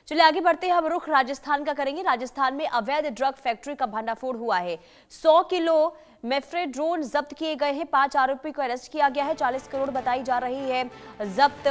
चलिए आगे बढ़ते हैं, हम रुख राजस्थान का करेंगे। राजस्थान में अवैध ड्रग फैक्ट्री का भंडाफोड़ हुआ है। 100 किलो मेफ्रेड्रोन जब्त किए गए हैं। 5 आरोपी को अरेस्ट किया गया है। 40 करोड़ बताई जा रही है जब्त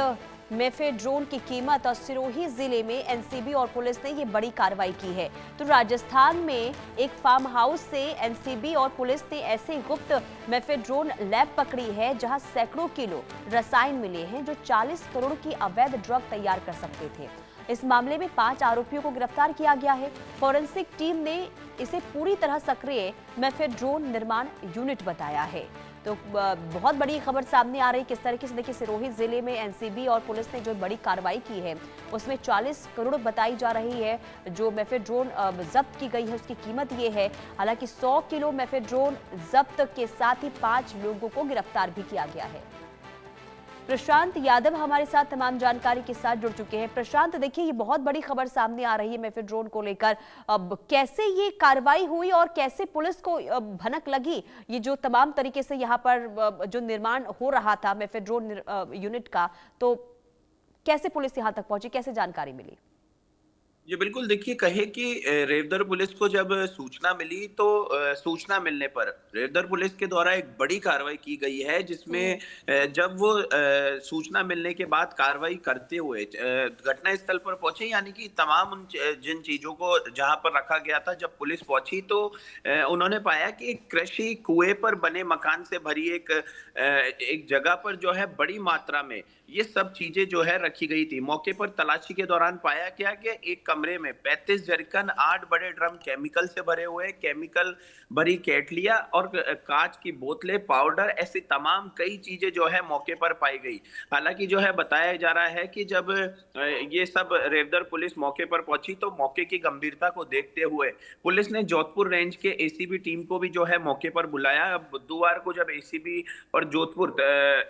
मेफेड्रोन की कीमत। और सिरोही जिले में एनसीबी और पुलिस ने ये बड़ी कार्रवाई की है। तो राजस्थान में एक फार्म हाउस से एनसीबी और पुलिस ने ऐसे गुप्त मेफेड्रोन लैब पकड़ी है जहां सैकड़ों किलो रसायन मिले हैं जो 40 करोड़ की अवैध ड्रग तैयार कर सकते थे। इस मामले में 5 आरोपियों को गिरफ्तार किया गया है। फॉरेंसिक टीम ने इसे पूरी तरह सक्रिय मेफेड्रोन निर्माण यूनिट बताया है। तो बहुत बड़ी खबर सामने आ रही किस तरीके से। देखिए, सिरोही जिले में एनसीबी और पुलिस ने जो बड़ी कार्रवाई की है उसमें 40 करोड़ बताई जा रही है। जो मेफेड्रोन जब्त की गई है उसकी कीमत ये है। हालांकि 100 किलो मेफेड्रोन जब्त के साथ ही 5 लोगों को गिरफ्तार भी किया गया है। प्रशांत यादव हमारे साथ तमाम जानकारी के साथ जुड़ चुके हैं। प्रशांत, देखिए, ये बहुत बड़ी खबर सामने आ रही है मेफेड्रोन को लेकर। अब कैसे ये कार्रवाई हुई और कैसे पुलिस को भनक लगी ये जो तमाम तरीके से यहाँ पर जो निर्माण हो रहा था मेफेड्रोन यूनिट का, तो कैसे पुलिस यहाँ तक पहुंची, कैसे जानकारी मिली? जी बिल्कुल, देखिए कहे कि रेवदर पुलिस को जब सूचना मिली तो सूचना मिलने पर रेवदर पुलिस के द्वारा एक बड़ी कार्रवाई की गई है जिसमें जब वो सूचना मिलने के बाद कार्रवाई करते हुए घटना स्थल पर पहुंचे, यानी कि तमाम जिन चीजों को जहां पर रखा गया था, जब पुलिस पहुंची तो उन्होंने पाया कि एक कृषि कुएं पर बने मकान से भरी एक जगह पर जो है बड़ी मात्रा में ये सब चीजें जो है रखी गई थी। मौके पर तलाशी के दौरान पाया गया कि एक कमरे में 35 जरकन, 8 बड़े ड्रम केमिकल से भरे हुए, केमिकल भरी केटलियां और कांच की बोतलें, पाउडर, ऐसी तमाम कई चीजें जो है मौके पर पाई गई। हालांकि जो है बताया जा रहा है कि जब ये सब रेवदर पुलिस मौके पर पहुंची तो मौके की गंभीरता को देखते हुए पुलिस ने जोधपुर रेंज के एसीबी टीम को भी जो है मौके पर बुलाया। बुधवार को जब एसीबी और जोधपुर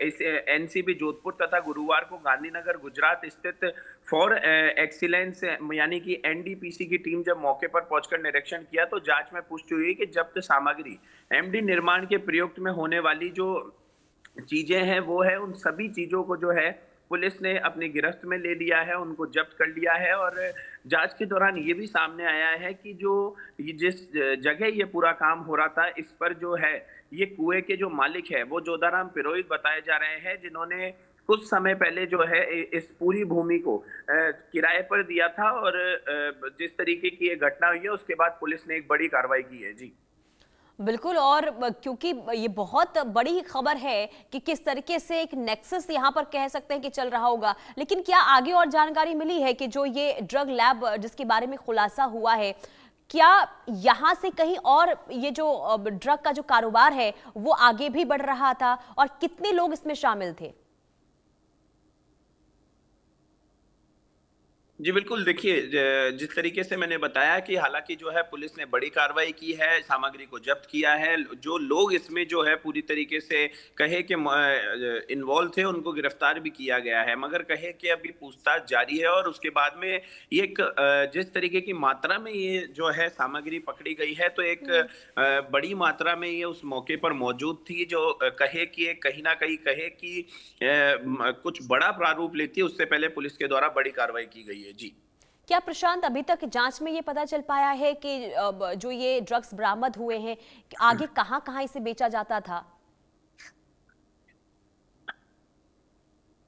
एनसीबी जोधपुर तथा गुरुवार को गांधीनगर गुजरात स्थित फॉर एक्सीलेंस यानी कि एनडीपीसी की टीम जब मौके पर पहुंचकर निरीक्षण किया तो जांच में पुष्टि हुई कि जब्त सामग्री एमडी निर्माण के प्रयुक्त में होने वाली जो चीजें हैं वो है, उन सभी चीजों को जो है पुलिस ने अपनी गिरफ्त में ले लिया है, उनको जब्त कर लिया है। और जांच के दौरान ये भी सामने आया है कि जो जिस जगह ये पूरा काम हो रहा था इस पर जो है ये कुएं के जो मालिक है वो जोधाराम पिरोहित बताए जा रहे हैं, जिन्होंने कुछ समय पहले जो है इस पूरी भूमि को किराए पर दिया था। और जिस तरीके की ये घटना हुई है उसके बाद पुलिस ने एक बड़ी कार्रवाई की है। जी बिल्कुल। और क्योंकि ये बहुत बड़ी खबर है कि किस तरीके से एक नेक्सस यहाँ पर कह सकते हैं कि चल रहा होगा, लेकिन क्या आगे और जानकारी मिली है कि जो ये ड्रग लैब जिसके बारे में खुलासा हुआ है, क्या यहाँ से कहीं और ये जो ड्रग का जो कारोबार है वो आगे भी बढ़ रहा था और कितने लोग इसमें शामिल थे? जी बिल्कुल, देखिए जिस तरीके से मैंने बताया कि हालांकि जो है पुलिस ने बड़ी कार्रवाई की है, सामग्री को जब्त किया है, जो लोग इसमें जो है पूरी तरीके से कहे कि इन्वॉल्व थे उनको गिरफ्तार भी किया गया है, मगर कहे कि अभी पूछताछ जारी है। और उसके बाद में ये एक जिस तरीके की मात्रा में ये जो है सामग्री पकड़ी गई है तो एक बड़ी मात्रा में ये उस मौके पर मौजूद थी, जो कहे कि कहीं ना कहीं कहे कि कुछ बड़ा प्रारूप लेती है। उससे पहले पुलिस के द्वारा बड़ी कार्रवाई की गई है। जी क्या प्रशांत, अभी तक जांच में ये पता चल पाया है कि जो ये ड्रग्स बरामद हुए हैं आगे कहां कहां इसे बेचा जाता था?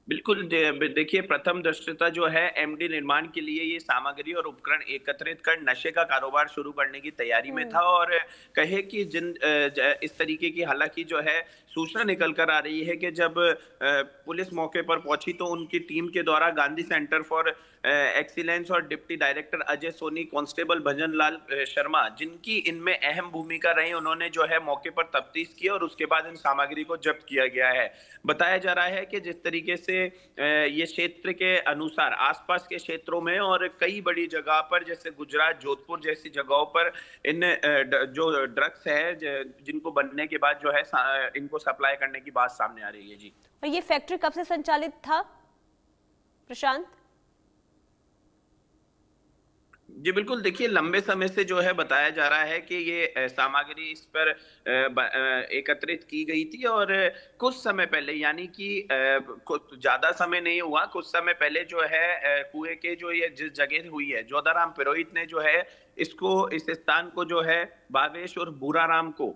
बिल्कुल, देखिए प्रथम दृष्टता जो है एमडी निर्माण के लिए ये सामग्री और उपकरण एकत्रित कर नशे का कारोबार शुरू करने की तैयारी में था। और कहे कि इस तरीके की हालांकि जो है सूचना निकल कर आ रही है कि जब पुलिस मौके पर पहुंची तो उनकी टीम के द्वारा गांधी सेंटर फॉर एक्सीलेंस और deputy director Ajay Soni, constable Bhajan Lal Sharma, जिनकी इनमें अहम भूमिका रही, उन्होंने जो है मौके पर तफ्तीश की और उसके बाद इन सामग्री को जब्त किया गया है। बताया जा रहा है कि जिस तरीके से ये क्षेत्र के अनुसार आसपास के क्षेत्रों में और कई बड़ी जगह पर जैसे गुजरात, जोधपुर जैसी जगहों पर इन जो ड्रग्स है जिनको बनने के बाद जो है इनको सप्लाई करने की बात सामने आ रही है। जी और ये फैक्ट्री कब से संचालित था प्रशांत? जी, बिल्कुल देखिए लंबे समय से जो है बताया जा रहा है कि ये सामग्री इस पर एकत्रित की गई थी और कुछ समय पहले यानी कि कुछ ज़्यादा समय नहीं हुआ, कुछ समय पहले जो है कुएँ के जो ये जिस जगह हुई है, जोधाराम पुरोहित ने जो है इस स्थान को जो है भावेश और भूराराम को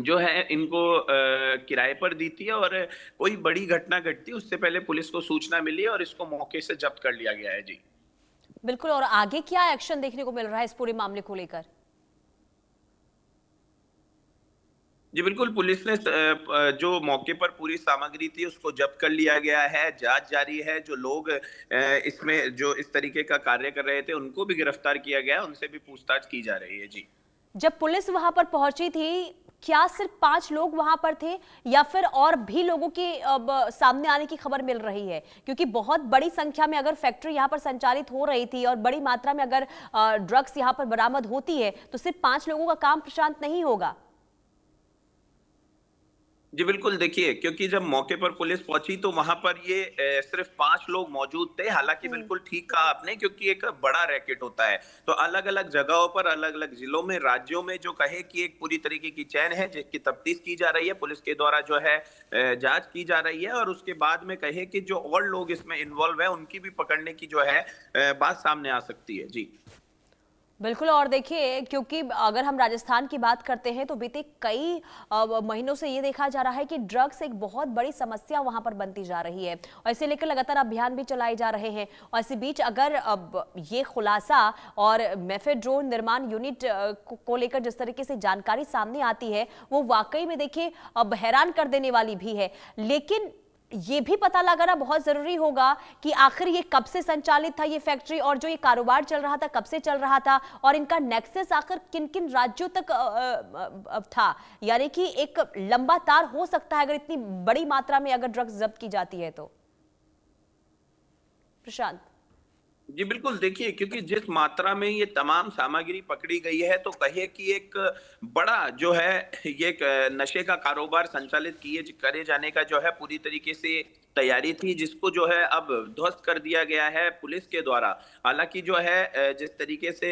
जो है इनको किराए पर दी थी और कोई बड़ी घटना घटती उससे पहले पुलिस को सूचना मिली और इसको मौके से जब्त कर लिया गया है। जी। बिल्कुल, और आगे क्या एक्शन देखने को मिल रहा है इस पूरे मामले को लेकर? जी, बिल्कुल पुलिस ने जो मौके पर पूरी सामग्री थी उसको जब्त कर लिया गया है, जाँच जारी है, जो लोग इसमें जो इस तरीके का कार्य कर रहे थे उनको भी गिरफ्तार किया गया है, उनसे भी पूछताछ की जा रही है। जी। जब पुलिस वहां पर पहुंची थी, क्या सिर्फ 5 लोग वहां पर थे या फिर और भी लोगों के अब सामने आने की खबर मिल रही है? क्योंकि बहुत बड़ी संख्या में अगर फैक्ट्री यहां पर संचालित हो रही थी और बड़ी मात्रा में अगर ड्रग्स यहां पर बरामद होती है, तो सिर्फ 5 लोगों का काम प्रशांत नहीं होगा। जी, बिल्कुल देखिए क्योंकि जब मौके पर पुलिस पहुंची तो वहां पर ये सिर्फ 5 लोग मौजूद थे। हालांकि बिल्कुल ठीक कहा आपने क्योंकि एक बड़ा रैकेट होता है। तो अलग-अलग जगहों पर, अलग-अलग जिलों में, राज्यों में जो कहे कि एक पूरी तरीके की चैन है जिसकी तफ्तीश की जा रही है, पुलिस के द्वारा जो है जांच की जा रही है और उसके बाद में कहे कि जो और लोग इसमें इन्वॉल्व हैं उनकी भी पकड़ने की जो है बात सामने आ सकती है। जी। बिल्कुल, और देखिए क्योंकि अगर हम राजस्थान की बात करते हैं तो बीते कई महीनों से ये देखा जा रहा है कि ड्रग्स एक बहुत बड़ी समस्या वहां पर बनती जा रही है और इसे लेकर लगातार अभियान भी चलाए जा रहे हैं। और इसी बीच अगर अब ये खुलासा और मेफेड्रोन निर्माण यूनिट को लेकर जिस तरीके से जानकारी सामने आती है वो वाकई में देखिए अब हैरान कर देने वाली भी है। लेकिन ये भी पता लगाना बहुत जरूरी होगा कि आखिर ये कब से संचालित था ये फैक्ट्री और जो ये कारोबार चल रहा था कब से चल रहा था और इनका नेक्सस आखिर किन किन राज्यों तक था। यानी कि एक लंबा तार हो सकता है अगर इतनी बड़ी मात्रा में अगर ड्रग्स जब्त की जाती है तो। प्रशांत। जी, बिल्कुल देखिए क्योंकि जिस मात्रा में ये तमाम सामग्री पकड़ी गई है तो कहिए कि एक बड़ा जो है ये एक नशे का कारोबार संचालित किए करे जाने का जो है पूरी तरीके से तैयारी थी जिसको जो है अब ध्वस्त कर दिया गया है पुलिस के द्वारा। हालांकि जो है जिस तरीके से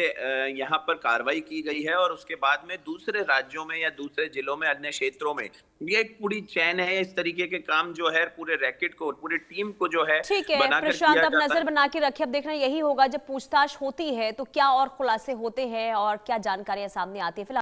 यहाँ पर कार्रवाई की गई है और उसके बाद में दूसरे राज्यों में या दूसरे जिलों में अन्य क्षेत्रों में ये एक पूरी चैन है। इस तरीके के काम जो है पूरे रैकेट को पूरी टीम को जो है ठीक है बनाकर प्रशांत, किया अब जाता नजर है। बना के रखिए। अब देखना यही होगा जब पूछताछ होती है तो क्या और खुलासे होते हैं और क्या जानकारियां सामने आती है। फिलहाल